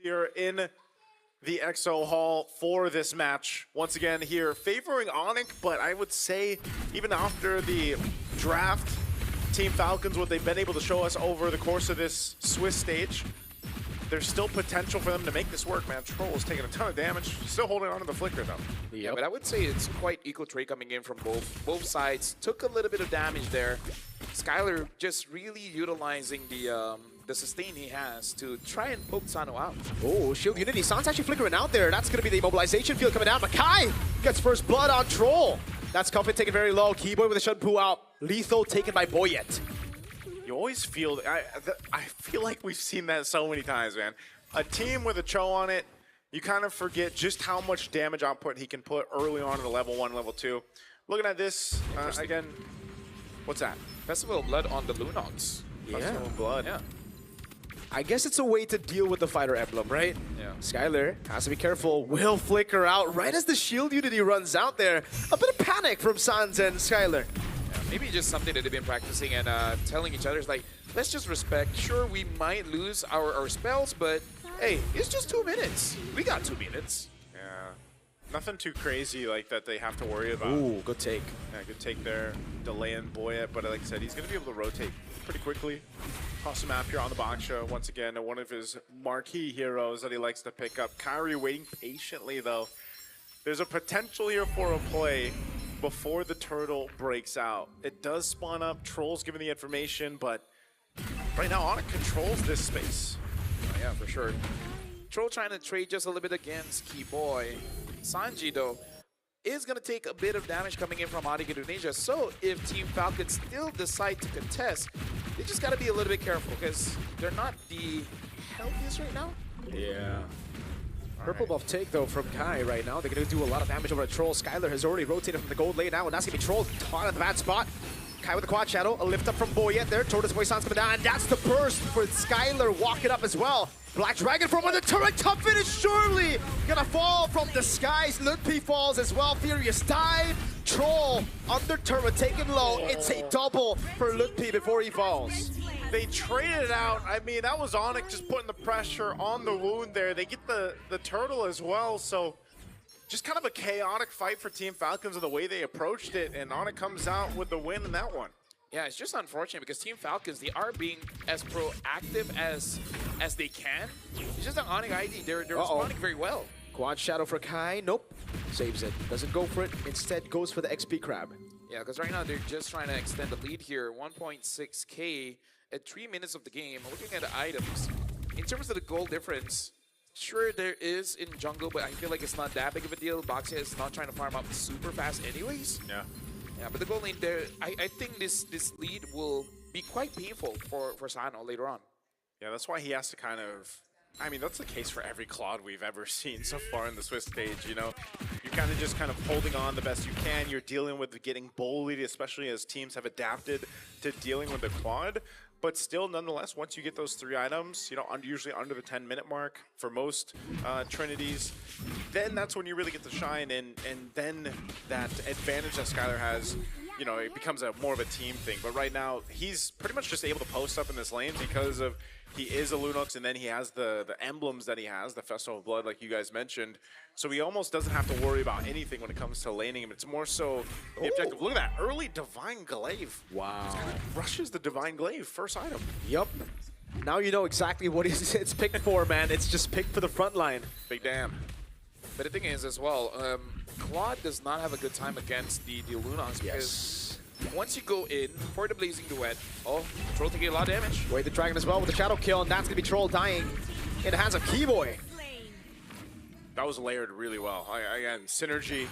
Here in the XO Hall for this match. Once again here favoring Onic, but I would say even after the draft, Team Falcons, what they've been able to show us over the course of this Swiss stage, there's still potential for them to make this work, man. Troll is taking a ton of damage, still holding on to the flicker though. Yeah, but I would say it's quite equal trade coming in from both sides. Took a little bit of damage there. Skyler just really utilizing the sustain he has to try and poke Sano out. Oh, Shield Unity. San's actually flickering out there. That's going to be the immobilization field coming down. Makai gets first blood on Troll. That's Comfort taken very low. Keyboy with a Shunpu out. Lethal taken by Boyet. You always feel, I feel like we've seen that so many times, man. A team with a Cho on it, you kind of forget just how much damage output he can put early on in the level 1, level 2. Looking at this, again, what's that? Festival of Blood on the Lunox. Yeah. Festival of Blood. Yeah. I guess it's a way to deal with the fighter emblem, right? Yeah. Skyler has to be careful. Will flicker out right as the Shield Unity runs out there. A bit of panic from Sans and Skyler. Yeah, maybe just something that they've been practicing and telling each other is like, let's just respect. Sure, we might lose our spells, but hey, it's just 2 minutes. We got 2 minutes. Yeah. Nothing too crazy like that they have to worry about. Ooh, good take. Yeah, good take there. Delaying Boyet, but like I said, he's going to be able to rotate pretty quickly. Cross the map here on the box show. Once again, one of his marquee heroes that he likes to pick up. Kyrie waiting patiently, though. There's a potential here for a play before the turtle breaks out. It does spawn up. Troll's giving the information, but right now, Onic controls this space. Oh, yeah, for sure. Troll trying to trade just a little bit against Keyboy. Sanji, though, is going to take a bit of damage coming in from Onic Indonesia. So if Team Falcons still decide to contest, they just got to be a little bit careful because they're not the healthiest right now. Yeah. Purple buff take, though, from Kai right now. They're going to do a lot of damage over a Troll. Skyler has already rotated from the gold lane now, and that's going to be Troll caught in the bad spot. Kai with the quad shadow, a lift up from Boyet there. Tortoise Boy Sans coming down, and that's the burst for Skyler walking up as well. Black Dragon from under turret, top finish, surely gonna fall from the skies. Ludpi falls as well, Furious dive. Troll under turret, taken low. It's a double for Ludpi before he falls. They traded it out. I mean, that was Onic just putting the pressure on the wound there. They get the turtle as well, so just kind of a chaotic fight for Team Falcons and the way they approached it, and Onic comes out with the win in that one. Yeah, it's just unfortunate because Team Falcons, they are being as proactive as they can. It's just an Onic ID, they're responding very well. Quad shadow for Kai, nope. Saves it, doesn't go for it, instead goes for the XP crab. Yeah, because right now they're just trying to extend the lead here. 1.6k at 3 minutes of the game. Looking at the items, in terms of the goal difference, sure there is in jungle, but I feel like it's not that big of a deal. Boxia is not trying to farm up super fast anyways. Yeah. Yeah, but the goal lane there, I think this lead will be quite painful for Sano later on. Yeah, that's why he has to kind of, I mean, that's the case for every Claude we've ever seen so far in the Swiss stage, you know? You're kind of just kind of holding on the best you can. You're dealing with getting bullied, especially as teams have adapted to dealing with the Claude. But still, nonetheless, once you get those 3 items, you know, usually under the 10-minute mark for most Trinities, then that's when you really get to shine, and then that advantage that Skyler has, you know, it becomes more of a team thing. But right now, he's pretty much just able to post up in this lane because of he is a Lunox, and then he has the emblems that he has, the Festival of Blood, like you guys mentioned. So he almost doesn't have to worry about anything when it comes to laning him. It's more so the objective. Look at that early Divine Glaive. Wow. Rushes the Divine Glaive, first item. Yup. Now you know exactly what it's picked for, man. It's just picked for the front line. Big damn. But the thing is as well, Claude does not have a good time against the Lunox because once you go in for the Blazing Duet, Troll taking a lot of damage. Wait, the Dragon as well with the Shadow Kill, and that's going to be Troll dying in the hands of Keyboy. That was layered really well. Again, synergy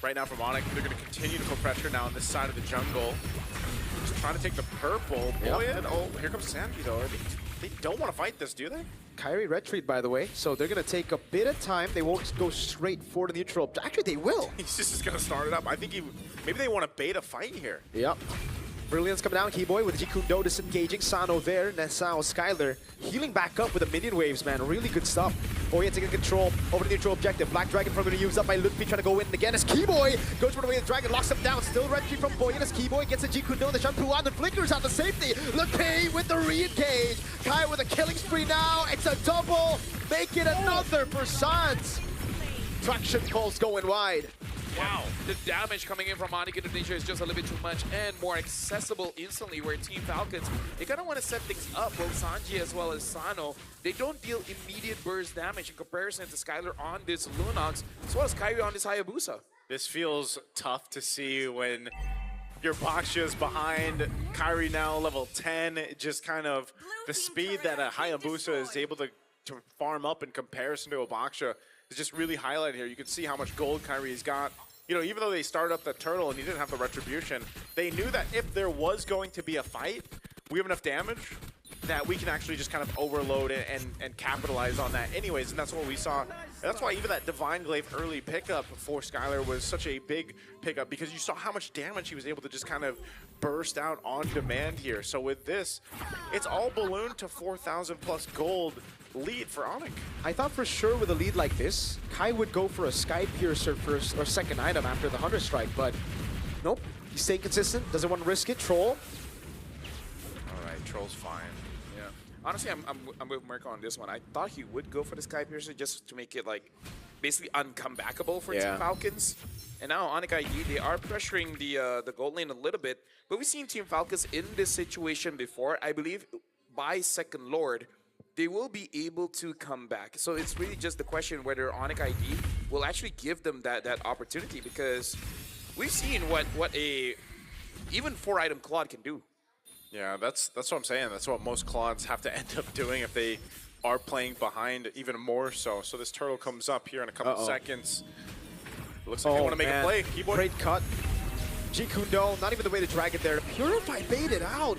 right now from Onic. They're going to continue to put pressure now on this side of the jungle. Just trying to take the purple. Boyet. Oh, here comes Sanji though. They don't want to fight this, do they? Kyrie retreat, by the way, so they're going to take a bit of time. They won't go straight for the neutral. Actually, they will. He's just going to start it up. I think maybe they want to bait a fight here. Yep. Brilliance coming down, Keyboy with Jikundo disengaging. Sano there, Nesao, Skyler healing back up with the minion waves, man. Really good stuff. Boyet taking control over the neutral objective. Black Dragon probably used up by Ludpi trying to go in again as Keyboy goes for the way the Dragon locks him down. Still retreat from Boyet as Keyboy gets a Jikundo. The Shunpu out, the flickers out the safety. Ludpi with the re-engage. Kai with a killing spree now. It's a double. make it another for Sans. Traction calls going wide. Wow. The damage coming in from Onic Indonesia is just a little bit too much and more accessible instantly, where Team Falcons, they kind of want to set things up. Both Sanji as well as Sano, they don't deal immediate burst damage in comparison to Skylar on this Lunox, as well as Kyrie on this Hayabusa. This feels tough to see when your Boxia is behind. Kyrie now level 10. Just kind of the speed that a Hayabusa is able to farm up in comparison to a Boxia is just really highlighted here. You can see how much gold Kyrie's got. You know, even though they started up the turtle and he didn't have the retribution, they knew that if there was going to be a fight, we have enough damage that we can actually just kind of overload it and capitalize on that anyways, and that's what we saw. And that's why even that Divine Glaive early pickup for Skylar was such a big pickup, because you saw how much damage he was able to just kind of burst out on demand here. So with this, it's all ballooned to 4,000 plus gold lead for Onic. I thought for sure with a lead like this, Kai would go for a Sky Piercer first or second item after the Hunter Strike, but nope. He's staying consistent, doesn't want to risk it. Troll. All right, Troll's fine. Yeah. Honestly, I'm with Merc on this one. I thought he would go for the Sky Piercer just to make it like basically uncomebackable for Team Falcons. And now Onic ID, they are pressuring the gold lane a little bit, but we've seen Team Falcons in this situation before. I believe by Second Lord, they will be able to come back. So it's really just the question whether Onic ID will actually give them that opportunity, because we've seen what a even 4-item Claude can do. Yeah, that's what I'm saying. That's what most Claudes have to end up doing if they are playing behind, even more so. So this turtle comes up here in a couple seconds. Looks like they want to make a play. Keyboard. Great cut. G Kundo, not even the way to drag it there. Purify baited out.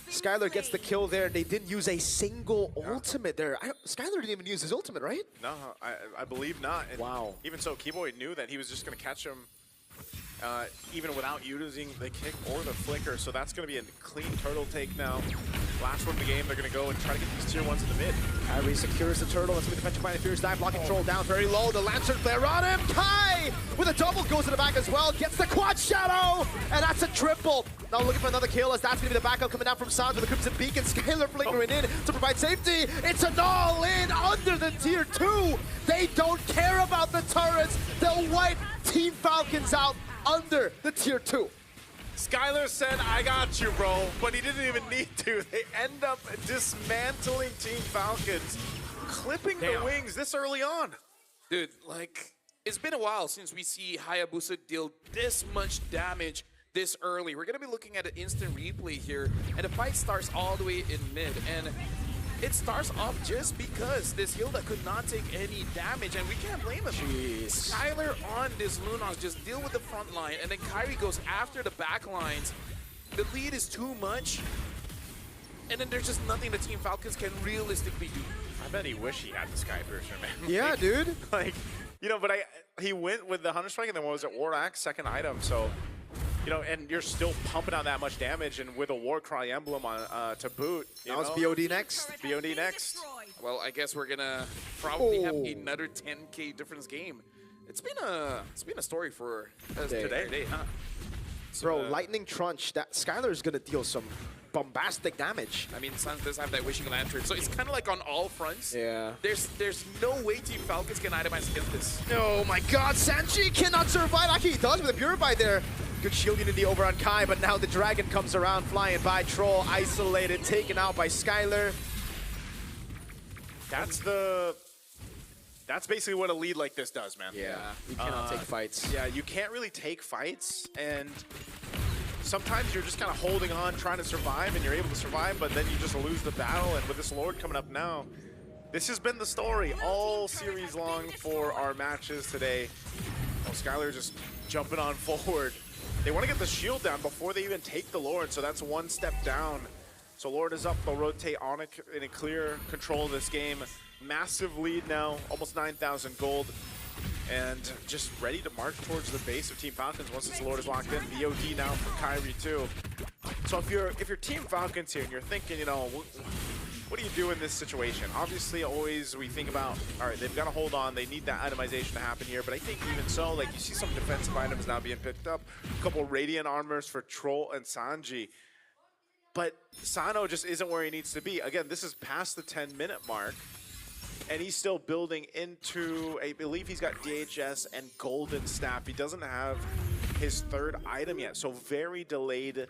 Skylar gets the kill there. They didn't use a single ultimate there. Skylar didn't even use his ultimate, right? No, I believe not. And wow. Even so, Keyboy knew that he was just going to catch him even without using the kick or the flicker. So that's going to be a clean turtle take now. Last one of the game, they're going to go and try to get these tier 1s in the mid. Kyrie secures the turtle. That's going to be the Petrified Fierce dive. Blocking Troll down very low. The Lantern Flare on him. Kai with a double goes to the back as well. Gets the quad shadow. And that's a triple. Now looking for another kill, as that's going to be the backup coming down from Sans with the Crimson Beacon. Skylar flickering in to provide safety. It's an all-in under the tier 2. They don't care about the turrets. They'll wipe Team Falcons out under the tier 2. Skylar said, I got you, bro, but he didn't even need to. They end up dismantling Team Falcons, clipping the wings this early on. Dude, like, it's been a while since we see Hayabusa deal this much damage this early. We're going to be looking at an instant replay here, and the fight starts all the way in mid, and it starts off just because this Hilda could not take any damage, and we can't blame him. Jeez. Skylar on this Lunox just deal with the front line, and then Kyrie goes after the back lines. The lead is too much, and then there's just nothing the Team Falcons can realistically do. I bet he wish he had the Sky Piercer, man. Yeah, dude. Like, you know, but he went with the Hunter Strike, and then what was it, War Axe, second item, so... You know, and you're still pumping out that much damage, and with a Warcry emblem on to boot. Now it's BOD next. BOD next. Well, I guess we're gonna probably have another 10K difference game. It's been a story for today, huh? So, Bro, Lightning Trunch. That Skylar's gonna deal some bombastic damage. I mean, Sans does have that Wishing Lantern, so it's kind of like on all fronts. Yeah. There's no way Team Falcons can itemize against this. Oh my God, Sanji cannot survive. Actually, he does with a Purify there. Good shield unity over on Kai, but now the dragon comes around, flying by. Troll isolated, taken out by Skylar. That's basically what a lead like this does, man. Yeah, you cannot take fights. Yeah, you can't really take fights, and sometimes you're just kind of holding on, trying to survive, and you're able to survive, but then you just lose the battle. And with this Lord coming up now, this has been the story all series long for our matches today. Well, Skylar just jumping on forward. They want to get the shield down before they even take the Lord, so that's one step down. So Lord is up, they'll rotate Onic in a clear control of this game. Massive lead now, almost 9,000 gold. And just ready to march towards the base of Team Falcons once this Lord is locked in. VOD now for Kyrie too. So if you're Team Falcons here and you're thinking, you know, what do you do in this situation? Obviously, always we think about, all right, they've got to hold on. They need that itemization to happen here. But I think even so, like you see some defensive items now being picked up. A couple Radiant armors for Troll and Sanji. But Sano just isn't where he needs to be. Again, this is past the 10-minute mark. and he's still building into, I believe he's got DHS and Golden Staff. He doesn't have his third item yet, so very delayed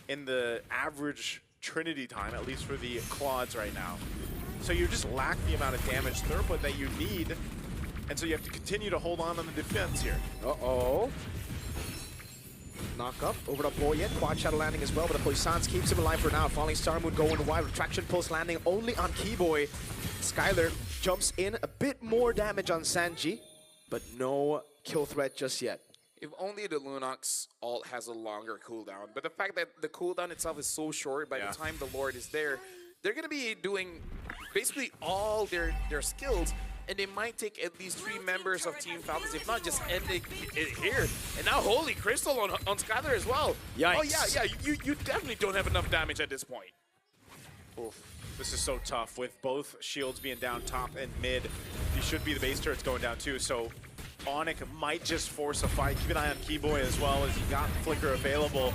in the average Trinity time, at least for the Claudes right now. So you just lack the amount of damage throughput that you need, and so you have to continue to hold on the defense here. Uh-oh. Knock up over to Boyet. Quad Shadow landing as well, but the Poissons keeps him alive for now. Falling Star Moon going wide. Retraction Pulse landing only on Keyboy. Skylar jumps in. A bit more damage on Sanji, but no kill threat just yet. If only the Lunox ult has a longer cooldown. But the fact that the cooldown itself is so short, by the time the Lord is there, they're going to be doing basically all their skills, and they might take at least 3 members of Team Falcons, if not just ending it here. And now Holy Crystal on Skylar as well. Yikes. Oh yeah, you definitely don't have enough damage at this point. Oof. This is so tough with both shields being down top and mid. You should be the base turrets going down too, so Onic might just force a fight. Keep an eye on Keyboy as well, as he got Flicker available.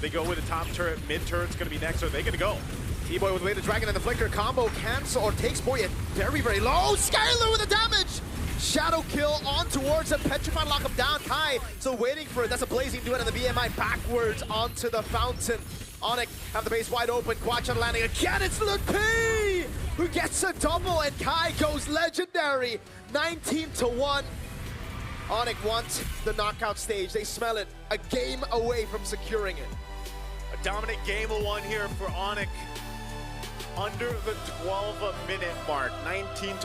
They go with the top turret, mid turret's gonna be next. Are they gonna go? Keyboy with the way the Dragon and the Flicker combo cancel or takes Boyet very, very low. Skylar with the damage! Shadow kill on towards him. Petrified lock him down. Kai still waiting for it. That's a blazing duet, and the BMI backwards onto the fountain. Onic have the base wide open. Quad Shadow landing again. It's Luke P who gets a double, and Kai goes legendary. 19-1. Onic wants the knockout stage. They smell it. A game away from securing it. A dominant game of 1 here for Onic. Under the 12-minute mark, 19